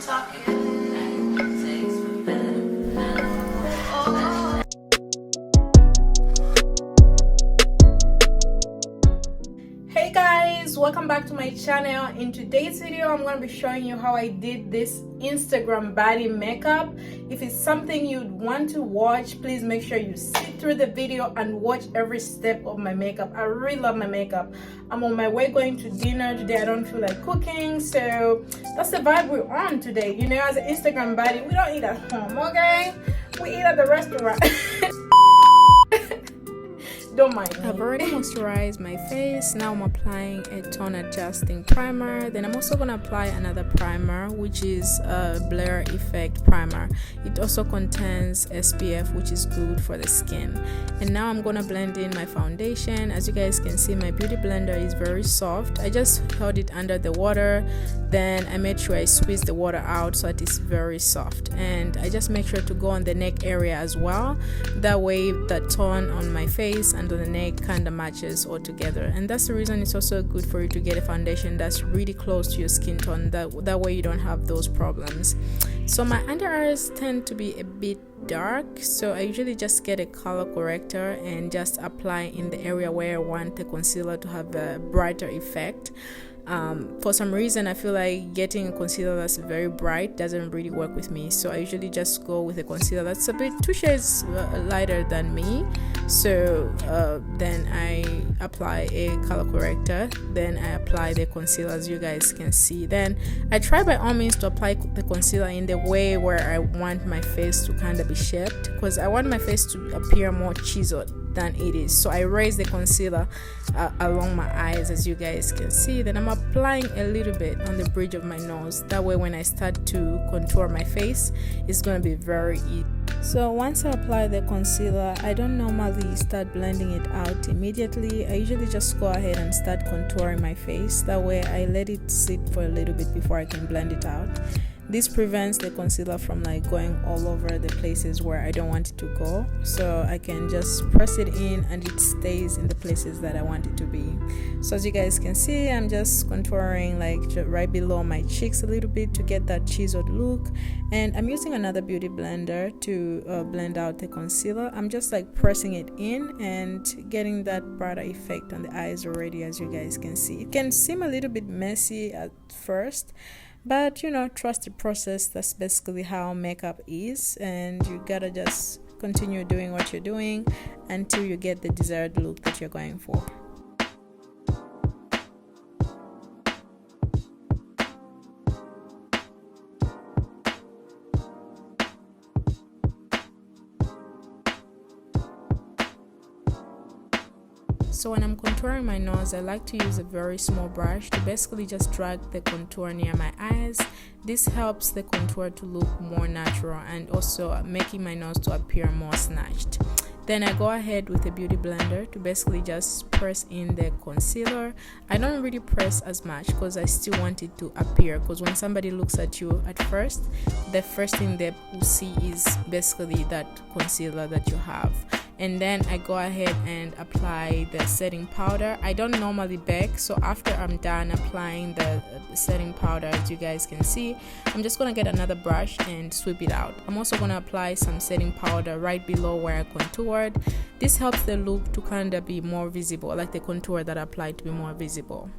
Hey guys, welcome back to my channel. In today's video I'm going to be showing you how I did this Instagram Baddie makeup. If it's something you'd want to watch, please make sure you sit through the video and watch every step of my makeup. I really love my makeup. I'm on my way going to dinner today. I don't feel like cooking, so that's the vibe we're on today. You know, as an Instagram Baddie, we don't eat at home, okay? We eat at the restaurant. Don't mind me. I've already moisturized my face. Now I'm applying a tone adjusting primer. Then I'm also going to apply another primer, which is a Blur Effect primer. It also contains SPF, which is good for the skin. And now I'm going to blend in my foundation. As you guys can see, my beauty blender is very soft. I just held it under the water, then I made sure I squeezed the water out so it is very soft. And I just make sure to go on the neck area as well. That way the tone on my face and on the neck kind of matches all together, and that's the reason it's also good for you to get a foundation that's really close to your skin tone. That way you don't have those problems. So my under eyes tend to be a bit dark, so I usually just get a color corrector and just apply in the area where I want the concealer to have a brighter effect. For some reason I feel like getting a concealer that's very bright doesn't really work with me, so I usually just go with a concealer that's a bit 2 shades lighter than me. So then I apply a color corrector, then I apply the concealer, as you guys can see. Then I try by all means to apply the concealer in the way where I want my face to kind of be shaped, because I want my face to appear more chiseled than it is. So I raise the concealer along my eyes, as you guys can see. Then I'm applying a little bit on the bridge of my nose. That way when I start to contour my face, it's going to be very easy. So once I apply the concealer, I don't normally start blending it out immediately. I usually just go ahead and start contouring my face. That way I let it sit for a little bit before I can blend it out. This prevents the concealer from like going all over the places where I don't want it to go, so I can just press it in and it stays in the places that I want it to be. So as you guys can see, I'm just contouring like right below my cheeks a little bit to get that chiseled look, and I'm using another beauty blender to blend out the concealer. I'm just like pressing it in and getting that brighter effect on the eyes already, as you guys can see. It can seem a little bit messy at first, but you know, trust the process. That's basically how makeup is, and you gotta just continue doing what you're doing until you get the desired look that you're going for. So when I'm contouring my nose, I like to use a very small brush to basically just drag the contour near my eyes. This helps the contour to look more natural and also making my nose to appear more snatched. Then I go ahead with a beauty blender to basically just press in the concealer. I don't really press as much because I still want it to appear, because when somebody looks at you at first, the first thing they will see is basically that concealer that you have. And then I go ahead and apply the setting powder. I don't normally bake, so after I'm done applying the setting powder, as you guys can see, I'm just going to get another brush and sweep it out. I'm also going to apply some setting powder right below where I contoured. This helps the look to kind of be more visible, like the contour that I applied to be more visible.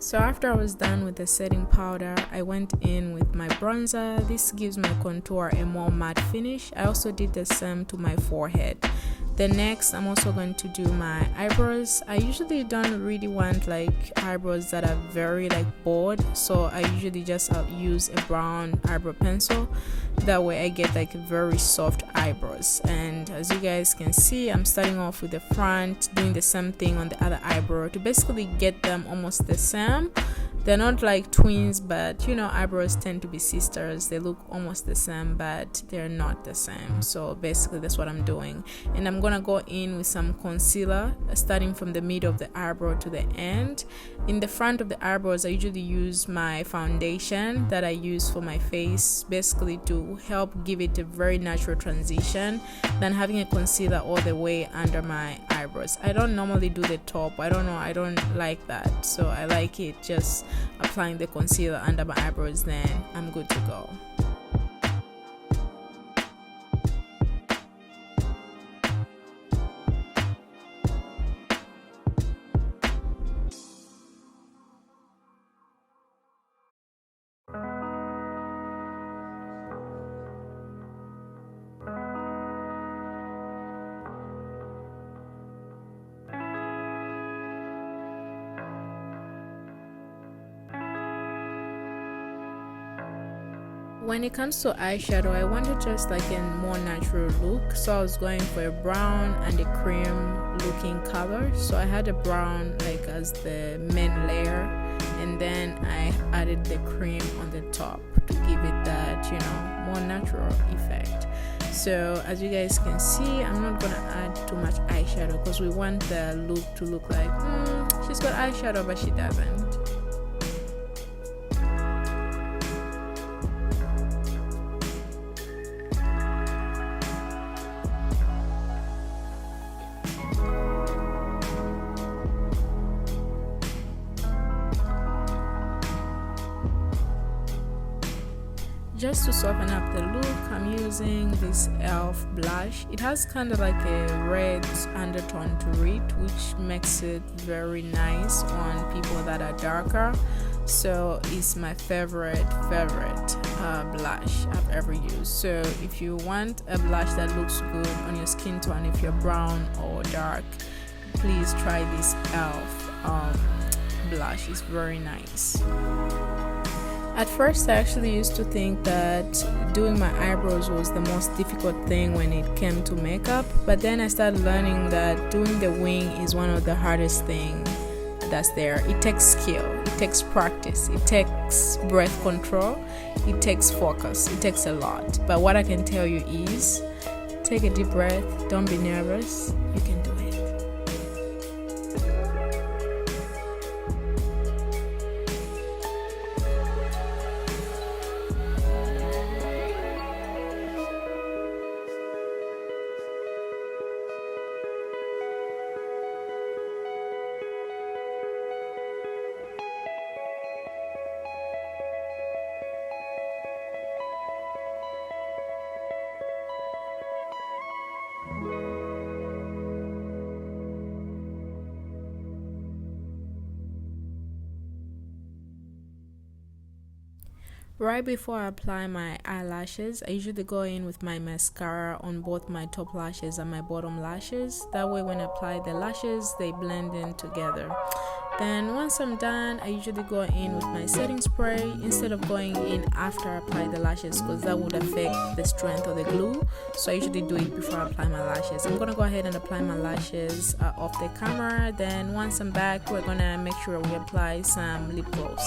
So after I was done with the setting powder, I went in with my bronzer. This gives my contour a more matte finish. I also did the same to my forehead. Then next, I'm also going to do my eyebrows. I usually don't really want like eyebrows that are very like bold, so I usually just use a brown eyebrow pencil. That way I get like very soft eyebrows. And as you guys can see, I'm starting off with the front, doing the same thing on the other eyebrow to basically get them almost the same. They're not like twins, but you know, eyebrows tend to be sisters. They look almost the same, but they're not the same. So basically that's what I'm doing. And I'm gonna go in with some concealer, starting from the middle of the eyebrow to the end. In the front of the eyebrows, I usually use my foundation that I use for my face, basically to help give it a very natural transition than having a concealer all the way under my eyebrows. I don't normally do the top. I don't know, I don't like that. So I like it just applying the concealer under my eyebrows, then I'm good to go. When it comes to eyeshadow, I wanted just like a more natural look, so I was going for a brown and a cream looking color. So I had a brown like as the main layer, and then I added the cream on the top to give it that, you know, more natural effect. So as you guys can see, I'm not gonna add too much eyeshadow because we want the look to look like she's got eyeshadow but she doesn't. Just to soften up the look, I'm using this e.l.f. blush. It has kind of like a red undertone to it, which makes it very nice on people that are darker. So it's my favorite blush I've ever used. So if you want a blush that looks good on your skin tone, if you're brown or dark, please try this e.l.f. Blush. It's very nice. At first, I actually used to think that doing my eyebrows was the most difficult thing when it came to makeup, but then I started learning that doing the wing is one of the hardest things that's there. It takes skill, it takes practice, it takes breath control, it takes focus, it takes a lot. But what I can tell you is, take a deep breath, don't be nervous, you can do it. Right before I apply my eyelashes, I usually go in with my mascara on both my top lashes and my bottom lashes. That way when I apply the lashes, they blend in together. Then once I'm done, I usually go in with my setting spray instead of going in after I apply the lashes, because that would affect the strength of the glue. So I usually do it before I apply my lashes. I'm gonna go ahead and apply my lashes off the camera. Then once I'm back, we're gonna make sure we apply some lip gloss.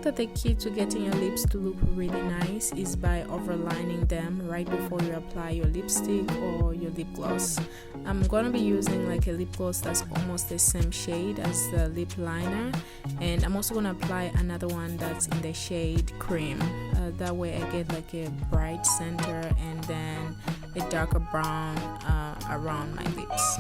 That the key to getting your lips to look really nice is by overlining them right before you apply your lipstick or your lip gloss. I'm gonna be using like a lip gloss that's almost the same shade as the lip liner, and I'm also gonna apply another one that's in the shade cream. That way I get like a bright center and then a darker brown around my lips.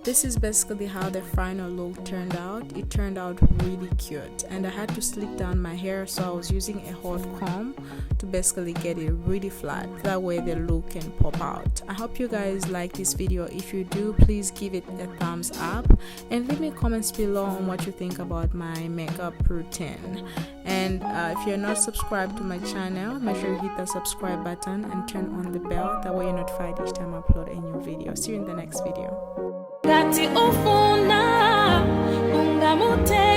this is basically how the final look turned out. It turned out really cute, and I had to slick down my hair, so I was using a hot comb to basically get it really flat, that way the look can pop out. I hope you guys like this video. If you do, please give it a thumbs up and leave me comments below on what you think about my makeup routine. And if you're not subscribed to my channel, make sure you hit the subscribe button and turn on the bell, that way you're notified each time I upload a new video. See you in the next video. Gati ufuna ungamute